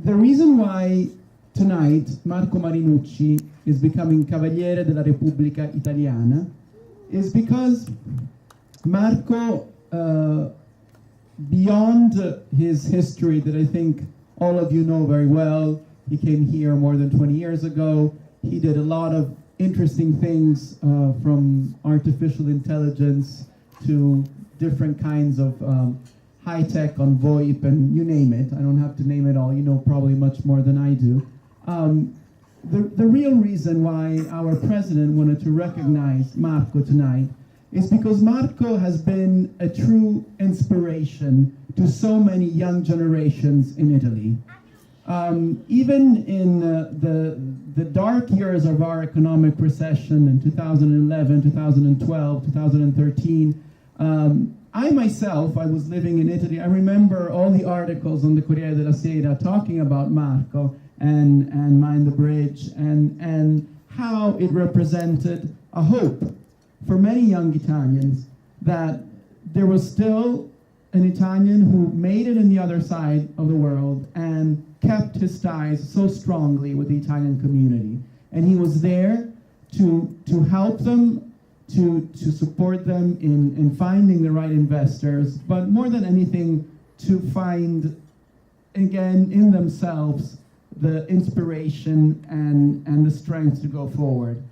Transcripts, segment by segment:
The reason why tonight Marco Marinucci is becoming Cavaliere della Repubblica Italiana is because Marco, beyond his history that I think all of you know very well, he came here more than 20 years ago. He did a lot of interesting things from artificial intelligence to different kinds of high tech on VoIP and you name it. I don't have to name it all. You know probably much more than I do. The real reason why our president wanted to recognize Marco tonight is because Marco has been a true inspiration to so many young generations in Italy. Even in the dark years of our economic recession in 2011, 2012, 2013, I myself, I was living in Italy. I remember all the articles on the Corriere della Sera talking about Marco and Mind the Bridge and how it represented a hope for many young Italians that there was still an Italian who made it in the other side of the world and kept his ties so strongly with the Italian community. And he was there to help them, to support them in finding the right investors, but more than anything, to find, again, in themselves, the inspiration and the strength to go forward.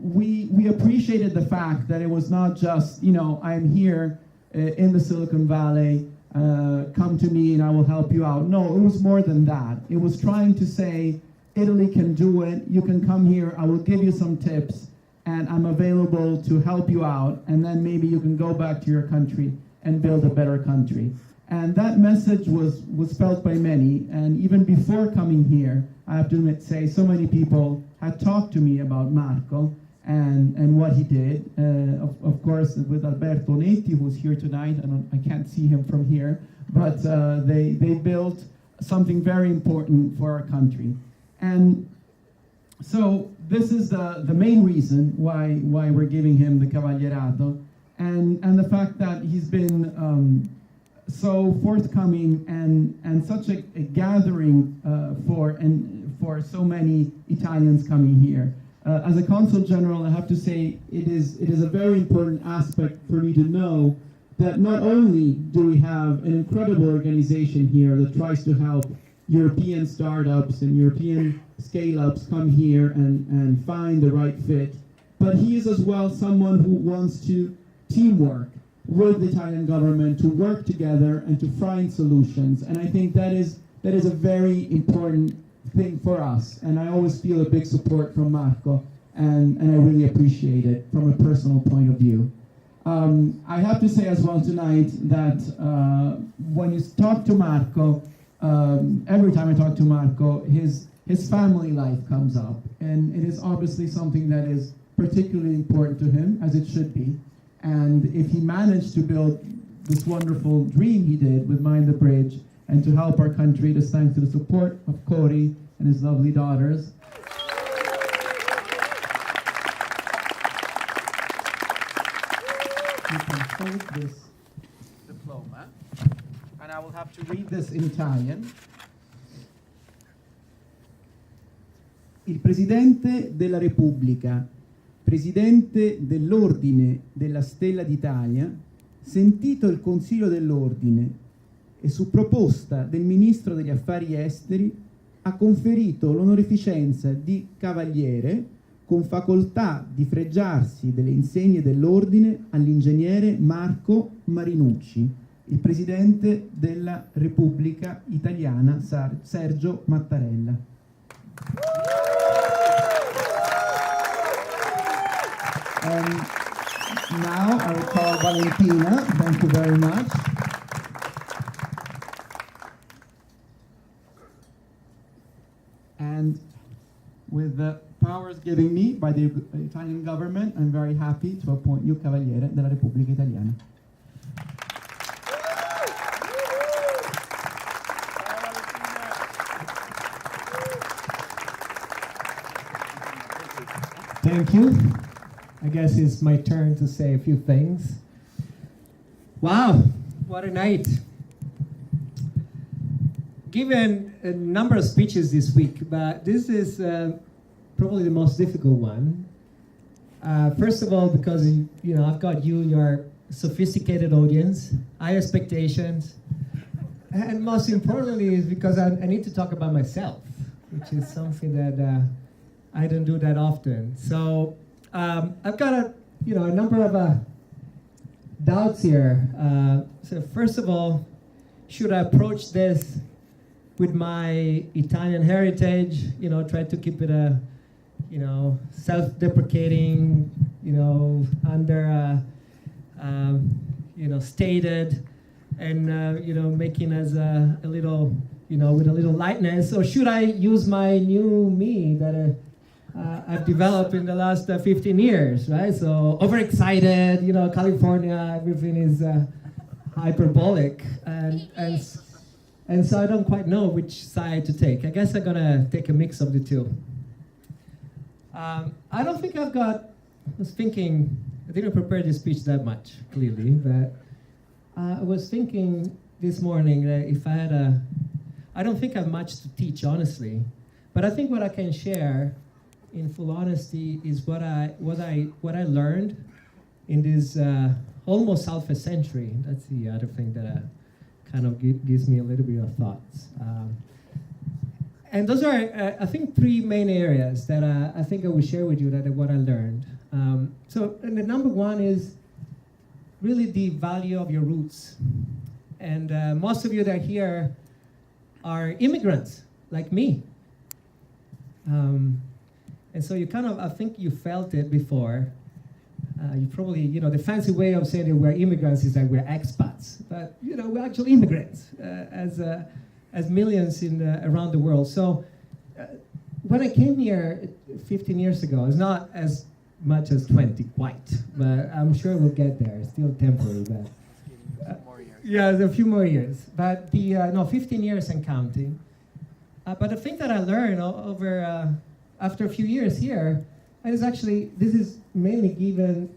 We appreciated the fact that it was not just, you know, I'm here in the Silicon Valley, come to me and I will help you out. No, it was more than that. It was trying to say, Italy can do it, you can come here, I will give you some tips, and I'm available to help you out, and then maybe you can go back to your country and build a better country. And that message was felt by many, and even before coming here, I have to say so many people had talked to me about Marco and what he did. Of course, with Alberto Netti, who's here tonight, I can't see him from here, but they built something very important for our country. And so this is the main reason why we're giving him the Cavalierato, and the fact that he's been so forthcoming and such a gathering for so many Italians coming here. As a Consul General, I have to say it is a very important aspect for me to know that not only do we have an incredible organization here that tries to help European startups and European scale-ups come here and find the right fit, but he is as well someone who wants to teamwork with the Italian government, to work together and to find solutions. And I think that is a very important thing for us. And I always feel a big support from Marco, and I really appreciate it from a personal point of view. I have to say as well tonight that when you talk to Marco, every time I talk to Marco, his family life comes up, and it is obviously something that is particularly important to him, as it should be. And if he managed to build this wonderful dream he did with Mind the Bridge and to help our country, it is thanks to the support of Cory and his lovely daughters. You can hold this diploma, and I will have to read this in Italian. Il Presidente della Repubblica, Presidente dell'Ordine della Stella d'Italia, sentito il Consiglio dell'Ordine e su proposta del Ministro degli Affari Esteri, ha conferito l'onorificenza di Cavaliere con facoltà di fregiarsi delle insegne dell'Ordine all'ingegnere Marco Marinucci, il Presidente della Repubblica Italiana Sergio Mattarella. Now I will call Valentina. Thank you very much. And with the powers given me by the Italian government, I'm very happy to appoint you Cavaliere della Repubblica Italiana. Thank you. I guess it's my turn to say a few things. Wow, what a night. given a number of speeches this week, but this is probably the most difficult one. First of all, because I've got your sophisticated audience, high expectations, and most importantly is because I need to talk about myself, which is something that I don't do that often. So I've got a number of doubts here. So first of all, should I approach this with my Italian heritage? Try to keep it a self-deprecating, stated, and making as a little, with a little lightness, or should I use my new me that I've developed in the last 15 years, right? So overexcited, California, everything is hyperbolic, and so I don't quite know which side to take. I guess I'm gonna take a mix of the two. I don't think I was thinking, I didn't prepare this speech that much, clearly, but I was thinking this morning that if I had I don't think I have much to teach, honestly, but I think what I can share, in full honesty, is what I learned in this almost half a century. That's the other thing that kind of gives me a little bit of thoughts. And those are, I think, three main areas that I think I will share with you that are what I learned. And the number one is really the value of your roots. And most of you that are here are immigrants, like me. And so you kind of, I think you felt it before. You probably, the fancy way of saying that we're immigrants is that we're expats. But, we're actually immigrants as millions around the world. So when I came here 15 years ago, it's not as much as 20 quite, but I'm sure we'll get there. It's still temporary, but yeah, a few more years. But 15 years and counting. But the thing that I learned over after a few years here, and it's actually, this is mainly given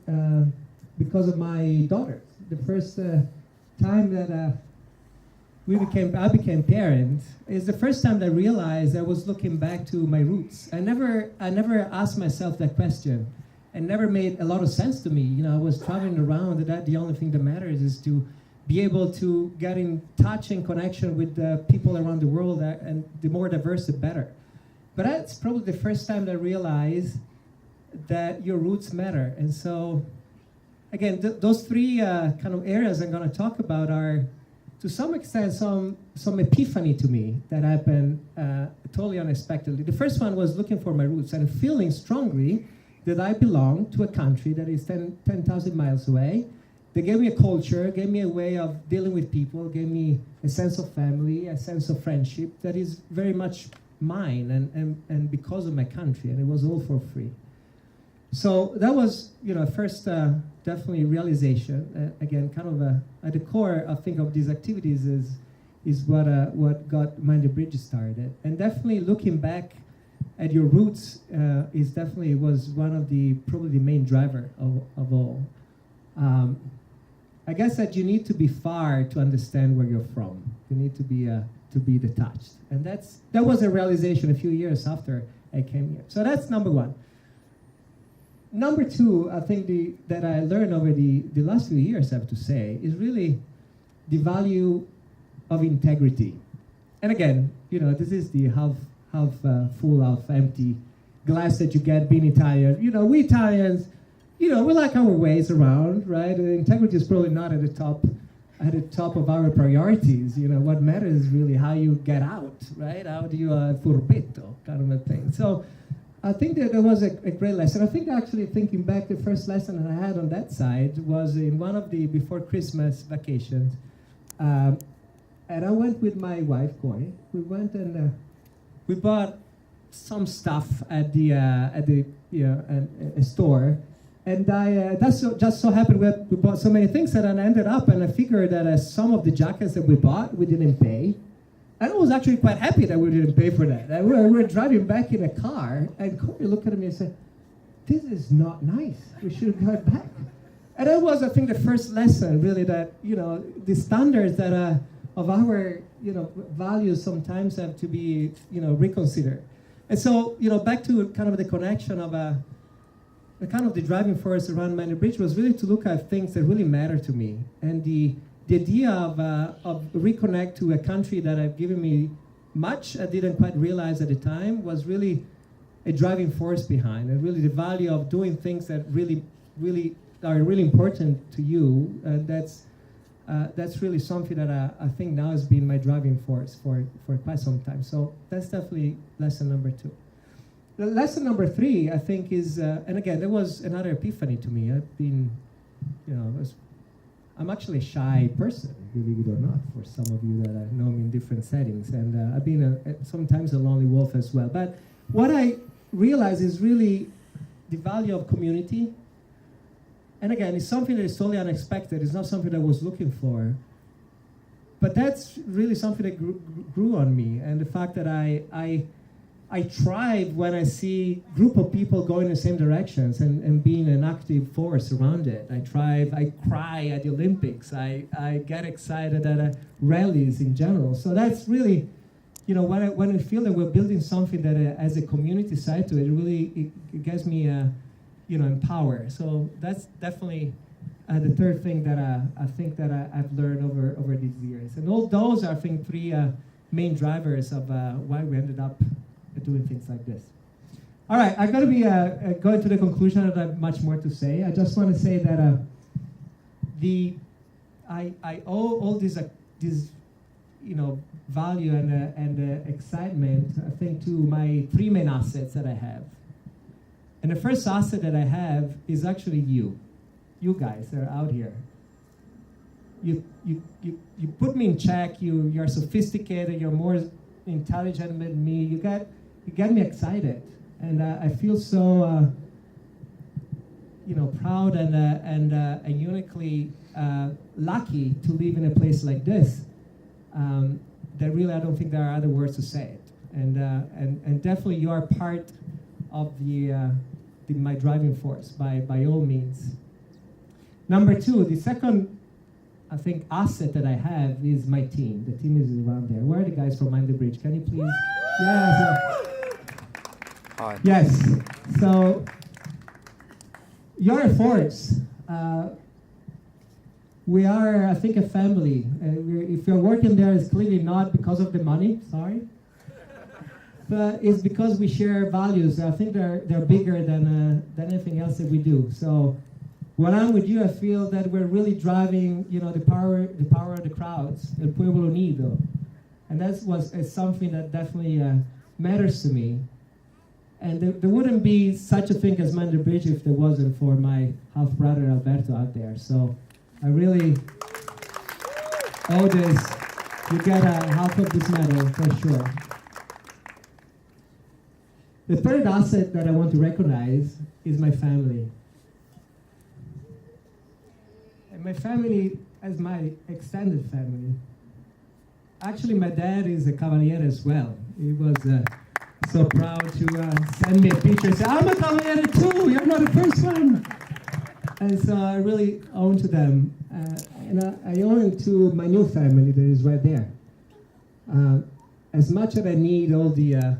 because of my daughters. The first time that I became parents is the first time that I realized I was looking back to my roots. I never asked myself that question, and never made a lot of sense to me. I was traveling around, and that the only thing that matters is to be able to get in touch and connection with the people around the world, and the more diverse, the better. But that's probably the first time that I realized that your roots matter. And so, again, those three kind of areas I'm going to talk about are, to some extent, some epiphany to me that happened totally unexpectedly. The first one was looking for my roots and feeling strongly that I belong to a country that is 10,000 miles away. They gave me a culture, gave me a way of dealing with people, gave me a sense of family, a sense of friendship that is very much mine and because of my country, and it was all for free. So that was, first definitely realization. Again, kind of at the core, I think, of these activities is what got Mind the Bridge started. And definitely looking back at your roots was one of probably the main driver of all. I guess that you need to be far to understand where you're from. You need to be detached, and that was a realization a few years after I came here. So that's number one. Number two, I think that I learned over the last few years, I have to say, is really the value of integrity. And again, this is the half full, half empty glass that you get being Italian. We Italians, we like our ways around, right? Integrity is probably not at the top of our priorities. What matters is really how you get out, right? How do you furbetto kind of a thing. So I think that there was a great lesson. I think actually, thinking back, the first lesson that I had on that side was in one of the before Christmas vacations. And I went with my wife, Corey. We went and we bought some stuff at a store. And just so happened we bought so many things that I ended up, and I figured that some of the jackets that we bought, we didn't pay. And I was actually quite happy that we didn't pay for that. And we were driving back in a car, and Corey looked at me and said, "This is not nice. We should have gone back." And that was, I think, the first lesson, really, that the standards that of our values sometimes have to be, reconsidered. And so, back to kind of the connection of the kind of the driving force around Manor Bridge was really to look at things that really matter to me. And the idea of reconnect to a country that have given me much I didn't quite realize at the time was really a driving force behind, and really the value of doing things that really are really important to you. That's really something that I think now has been my driving force for quite some time. So that's definitely lesson number 2. The lesson number 3, I think, is, and again, there was another epiphany to me. I've been, I'm actually a shy person, believe it or not, for some of you that know me in different settings. And I've been sometimes a lonely wolf as well. But what I realize is really the value of community. And again, it's something that is totally unexpected. It's not something that I was looking for. But that's really something that grew on me. And the fact that I thrive when I see a group of people going in the same directions and being an active force around it. I thrive, I cry at the Olympics. I get excited at rallies in general. So that's really, when I feel that we're building something that has a community side to it, it gets me empowered. So that's definitely the third thing that I think that I've learned over these years. And all those are, I think, 3 main drivers of why we ended up doing things like this. All right, I'm going to be going to the conclusion. I don't have much more to say. I just want to say that I owe all this value and excitement, I think, to my 3 main assets that I have. And the first asset that I have is actually you guys that are out here. You put me in check. You're sophisticated. You're more intelligent than me. You get me excited, and I feel so proud and uniquely lucky to live in a place like this. That really, I don't think there are other words to say it. And definitely you are part of my driving force by all means. Number 2, the second, I think, asset that I have is my team. The team is around there. Where are the guys from Mind the Bridge? Can you please? Yes. Hi. Yes. So you're a force. We are, I think, a family. If you're working there, it's clearly not because of the money. Sorry. But it's because we share values. I think they're bigger than anything else that we do. So when I'm with you, I feel that we're really driving, the power of the crowds, el pueblo unido, and that's something that definitely matters to me. And there wouldn't be such a thing as Mind the Bridge if there wasn't for my half brother Alberto out there. So I really owe this. You get half of this medal for sure. The third asset that I want to recognize is my family. And my family as my extended family. Actually, my dad is a Cavaliere as well. He was so proud to send me a picture and say, I'm a Cavaliere too, you're not the first one. And so I really owe to them. And I owe it to my new family that is right there. As much as I need all the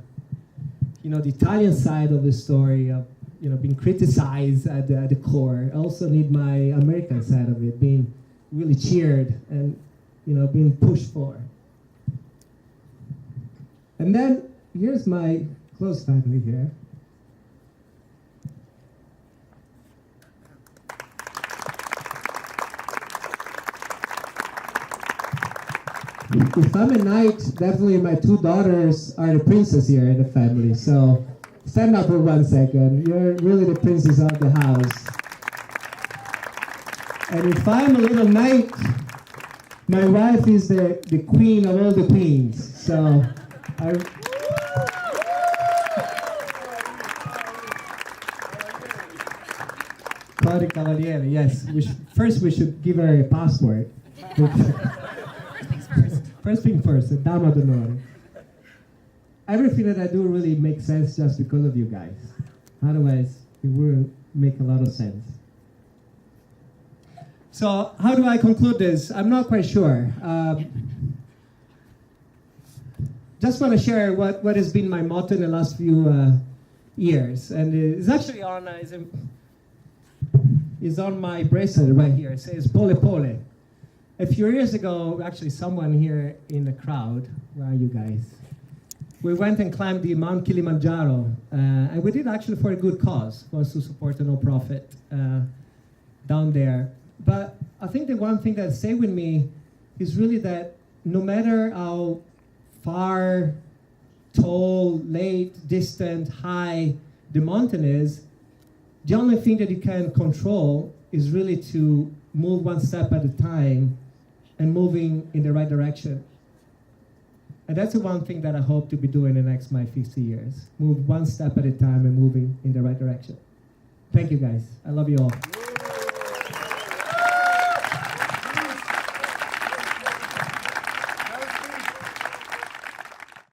the Italian side of the story of being criticized at the core, I also need my American side of it, being really cheered and being pushed for. And then here's my close family here. If I'm a knight, definitely my 2 daughters are the princes here in the family. So stand up for 1 second. You're really the princess of the house. And if I'm a little knight, my wife is the queen of all the queens. So Cavaliere, yes. First we should give her a passport. First thing first, a dama d'onore. Everything that I do really makes sense just because of you guys. Otherwise, it wouldn't make a lot of sense. So how do I conclude this? I'm not quite sure. just want to share what has been my motto in the last few years, and it's actually on is on my bracelet right here. It says "Pole Pole." A few years ago, actually, someone here in the crowd, where are you guys? We went and climbed the Mount Kilimanjaro, and we did actually for a good cause, was to support a no-profit down there. But I think the one thing that stayed with me is really that no matter how far, tall, late, distant, high the mountain is, the only thing that you can control is really to move one step at a time and moving in the right direction. And that's the one thing that I hope to be doing in the next my 50 years. Move one step at a time and moving in the right direction. Thank you guys. I love you all.